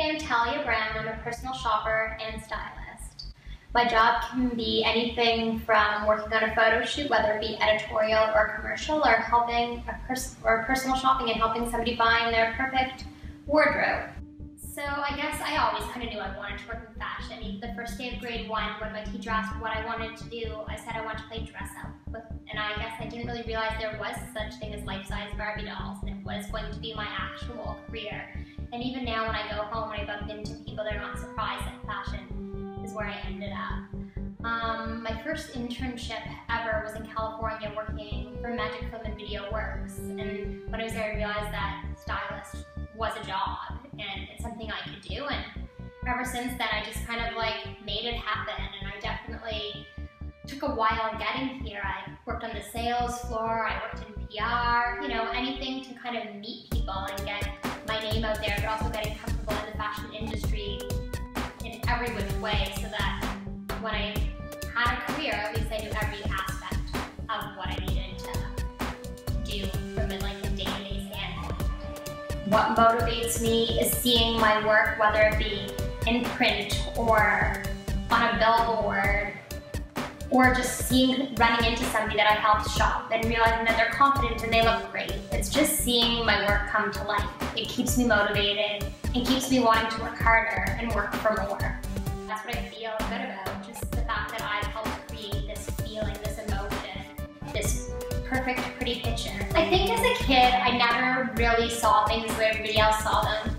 Hey, I'm Talia Brown. I'm a personal shopper and stylist. My job can be anything from working on a photo shoot, whether it be editorial or commercial, or helping personal shopping and helping somebody find their perfect wardrobe. So I guess I always kind of knew I wanted to work in fashion. Even the first day of grade 1, when my teacher asked what I wanted to do, I said I wanted to play dress up. And I guess I didn't really realize there was such thing as life-size Barbie dolls, and it was going to be my actual career. And even now when I go home and I bump into people, they're not surprised that fashion is where I ended up. My first internship ever was in California working for Magic Film and Video Works. And when I was there, I realized that Stylist was a job and it's something I could do. And ever since then, I just kind of like made it happen. And I definitely took a while getting here. I worked on the sales floor, I worked in PR, anything to kind of meet people and get my name out there, but also getting comfortable in the fashion industry in every which way, so that when I had a career, at least I knew every aspect of what I needed to do from a day-to-day standpoint. What motivates me is seeing my work, whether it be in print or on a billboard, or just running into somebody that I helped shop and realizing that they're confident and they look great. It's just seeing my work come to life. It keeps me motivated and keeps me wanting to work harder and work for more. That's what I feel good about, just the fact that I've helped create this feeling, this emotion, this perfect, pretty picture. I think as a kid, I never really saw things the way everybody else saw them.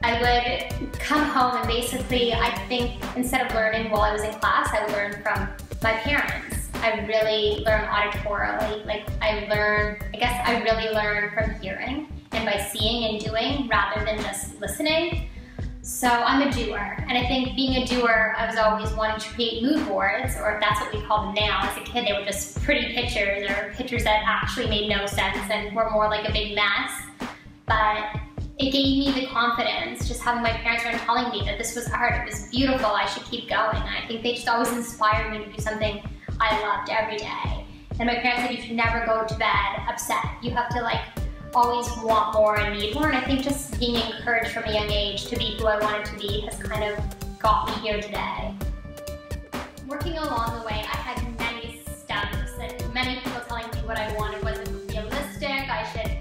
I would come home and basically, I think instead of learning while I was in class, I would learn from my parents. I really learn auditorily. I guess I really learn from hearing and by seeing and doing rather than just listening. So I'm a doer, and I think being a doer, I was always wanting to create mood boards, or that's what we call them now. As a kid, they were just pretty pictures or pictures that actually made no sense and were more like a big mess. But it gave me the confidence, just having my parents around telling me that this was art, it was beautiful, I should keep going. And I think they just always inspired me to do something I loved every day. And my parents said you should never go to bed upset. You have to always want more and need more. And I think just being encouraged from a young age to be who I wanted to be has kind of got me here today. Working along the way, I had many stumps and many people telling me what I wanted wasn't realistic. I should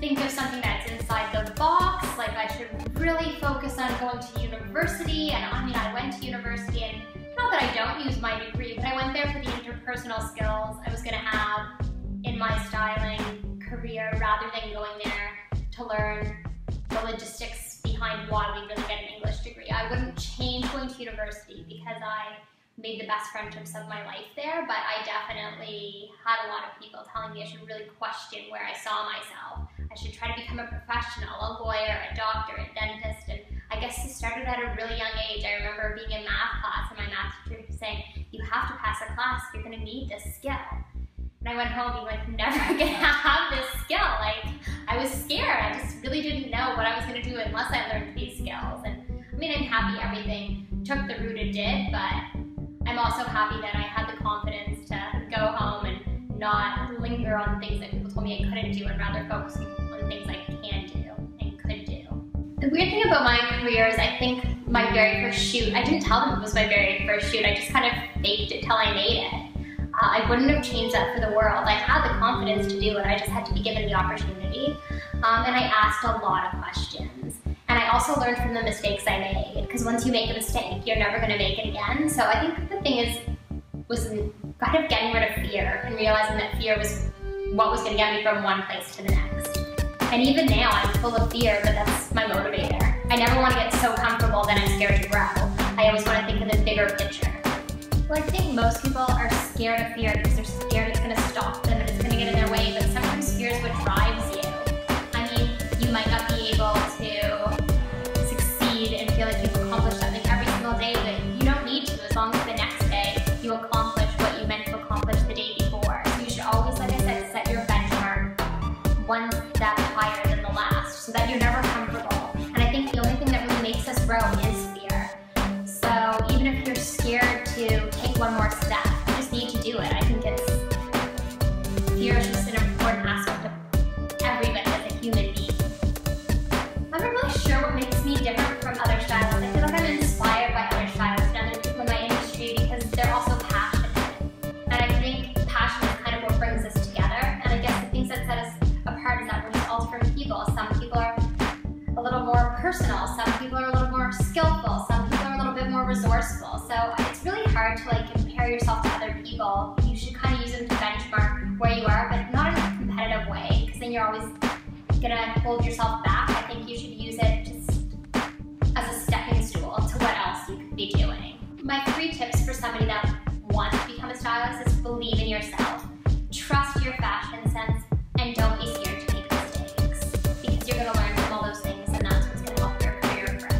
think of something that's inside the box, I should really focus on going to university. And I went to university, and not that I don't use my degree, but I went there for the interpersonal skills I was going to have in my styling career, rather than going there to learn the logistics behind why we really get an English degree. I wouldn't change going to university because I made the best friendships of my life there, but I definitely had a lot of people telling me I should really question where I saw myself. I should try to become a professional, a lawyer, a doctor, a dentist, and I guess it started at a really young age. I remember being in math class and my math teacher saying, you have to pass a class, you're going to need this skill. And I went home being never going to have this skill. I was scared. I just really didn't know what I was going to do unless I learned these skills. And I'm happy everything took the route it did, but I'm also happy that I had the confidence to go home and not linger on things that people told me I couldn't do, and rather focus on things I can do and could do. The weird thing about my career is I think my very first shoot, I didn't tell them it was my very first shoot, I just kind of faked it till I made it. I wouldn't have changed that for the world. I had the confidence to do it, I just had to be given the opportunity. And I asked a lot of questions. And I also learned from the mistakes I made, because once you make a mistake, you're never going to make it again. So I think the thing was kind of getting rid of fear and realizing that fear was what was going to get me from one place to the next. And even now, I'm full of fear, but that's my motivator. I never want to get so comfortable that I'm scared to grow. I always want to think of the bigger picture. Well, I think most people are scared of fear because they're scared it's going to stop them and it's going to get in their way, but sometimes fear is what drives you. You might not be able to succeed and feel like you've accomplished something every single day, but you don't need to, as long as the next day you accomplish what you meant to accomplish the day before. So you should always, like I said, set your benchmark one step higher than the last so that you're never comfortable. And I think the only thing that really makes us grow is fear. So even if you're scared to take one more step, you just need to do it. I think fear is just an important aspect of everybody as a human being. I'm not really sure what makes me different personal, some people are a little more skillful, some people are a little bit more resourceful. So it's really hard to like compare yourself to other people. You should kind of use them to benchmark where you are, but not in a competitive way, because then you're always gonna hold yourself back. I think you should use it just as a stepping stool to what else you could be doing. My 3 tips for somebody that wants to become a stylist is believe in yourself, trust your fashion sense, and don't be scared to make mistakes, because you're gonna learn from all those things, and that's what's gonna help your career grow.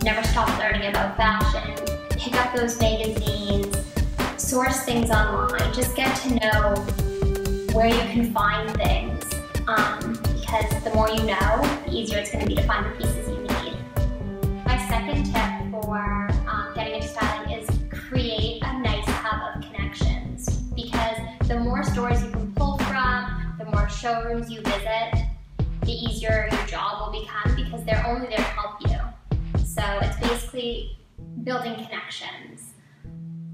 Never stop learning about fashion. Pick up those magazines, source things online, just get to know where you can find things, because the more you know, the easier it's going to be to find the pieces you need. My second tip for getting into styling is create a nice hub of connections, because the more stores you can pull from, the more showrooms you visit, the easier your job will become, because they're only there to help you. So it's basically building connections.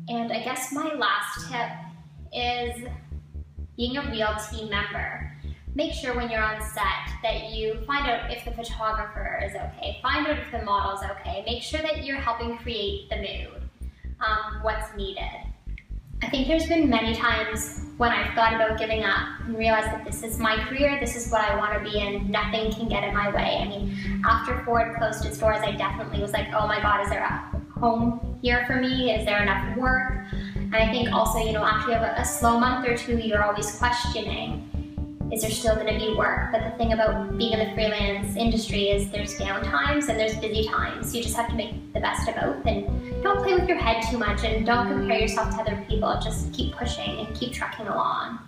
And I guess my last tip is being a real team member. Make sure when you're on set that you find out if the photographer is okay, find out if the model's okay, make sure that you're helping create the mood, what's needed. I think there's been many times when I've thought about giving up and realized that this is my career, this is what I want to be in, nothing can get in my way. I mean, after Ford closed its doors, I definitely was like, oh my God, is there a home here for me? Is there enough work? And I think also, you know, after you have a slow month or two, you're always questioning, is there still going to be work? But the thing about being in the freelance industry is there's down times and there's busy times. You just have to make the best of both, and don't play with your head too much, and don't compare yourself to other people. Just keep pushing and keep trucking along.